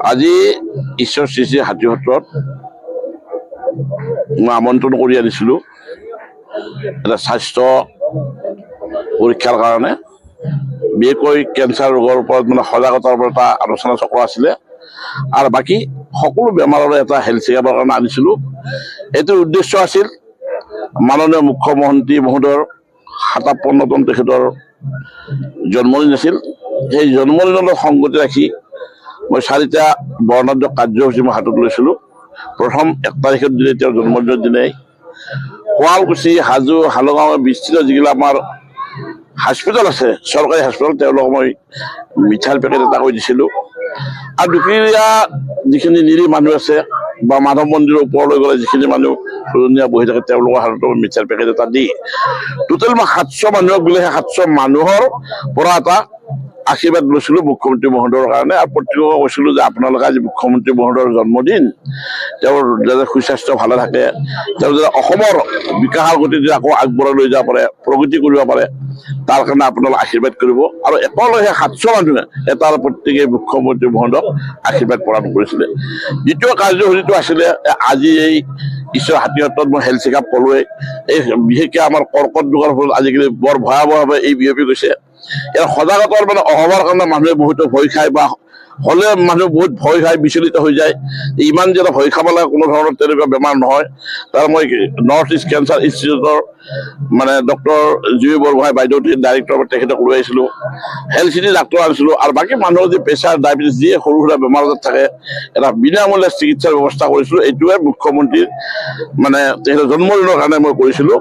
আজি ঈশ্বৰ শ্ৰী শ্ৰী হাতীসত্ৰত মই আমন্ত্ৰণ কৰি আনিছিলোঁ এটা স্বাস্থ্য পৰীক্ষাৰ কাৰণে, বিশেষকৈ কেঞ্চাৰ ৰোগৰ ওপৰত সজাগতাৰ ওপৰত এটা আলোচনা চক্ৰ আছিলে আৰু বাকী সকলো বেমাৰৰে এটা হেল্থ চেকআপৰ কাৰণে আনিছিলোঁ। এইটোৰ উদ্দেশ্য আছিল মাননীয় মুখ্যমন্ত্ৰী মহোদয়ৰ 57তম তেখেতৰ জন্মদিন আছিল। সেই জন্মদিনৰ সংগতি ৰাখি মই 4টা বৰ্ণাঢ্য কাৰ্যসূচী মই হাতত লৈছিলোঁ। প্ৰথম 1 তাৰিখৰ দিনে তেওঁৰ জন্মদিনৰ দিনাই শুৱালকুছি, হাজো, হালগাঁও বিস্তৃত যিবিলাক আমাৰ হস্পিটেল আছে, চৰকাৰী হস্পিটেল, তেওঁলোকক মই মিঠাইৰ পেকেট এটা কৰি দিছিলোঁ। আৰু দুখীয়া যিখিনি নিৰীহ মানুহ আছে বা মাধৱ মন্দিৰৰ ওপৰলৈ গ'লে যিখিনি মানুহ খুৰণীয়া বহি থাকে, তেওঁলোকৰ হাততো মিঠাইৰ পেকেট এটা দি টোটেল মই 700 মানুহক বোলে, সেই 700 মানুহৰ পৰা এটা আশীৰ্বাদ লৈছিলোঁ মুখ্যমন্ত্ৰী মহোদয়ৰ কাৰণে। আৰু প্ৰত্যেককে কৈছিলোঁ যে আপোনালোকে আজি মুখ্যমন্ত্ৰী মহোদয়ৰ জন্মদিন, তেওঁৰ যাতে সুস্বাস্থ্য ভালে থাকে, তেওঁ যাতে অসমৰ বিকাশৰ গতিত আকৌ আগবঢ়াই লৈ যাব পাৰে, প্ৰগতি কৰিব পাৰে, তাৰ কাৰণে আপোনালোকে আশীৰ্বাদ কৰিব। আৰু একেলগে 700 মানুহে এটাৰ প্ৰত্যেকে মুখ্যমন্ত্ৰী মহোদয়ক আশীৰ্বাদ প্ৰদান কৰিছিলে। দ্বিতীয় কাৰ্যসূচীটো আছিলে আজি এই ঈশ্বৰ হাতীসত্ৰত মই হেল্থ চেকআপ কৰোঁৱেই। এই বিশেষকৈ আমাৰ কৰ্কট ৰোগৰ ফলত আজিকালি বৰ ভয়াৱহভাৱে এই বিয়পি গৈছে। ইয়াৰ সজাগতাৰ অভাৱৰ কাৰণে মানুহে বহুতো ভয় খায়, বা হ'লে মানুহ বহুত ভয় খাই বিচলিত হৈ যায়। ইমান যে ভয় খাব লাগে কোনো ধৰণৰ তেনেকুৱা বেমাৰ নহয়। তাৰ মই নৰ্থ ইষ্ট কেঞ্চাৰ ইনষ্টিটিউটৰ ডক্টৰ জুই বৰগোহাঁই বাইদেউটি ডাইৰেক্টৰ, তেখেতক লৈ আহিছিলোঁ। হেল্থ চিটি ডাক্তৰ আনিছিলোঁ। আৰু বাকী মানুহৰ যি প্ৰেছাৰ, ডায়েবেটিছ, যিয়ে সৰু সুৰা বেমাৰ আজাৰ থাকে, এটা বিনামূলীয়া চিকিৎসাৰ ব্যৱস্থা কৰিছিলোঁ। এইটোৱে মুখ্যমন্ত্ৰীৰ তেখেতৰ জন্মদিনৰ কাৰণে মই কৰিছিলোঁ।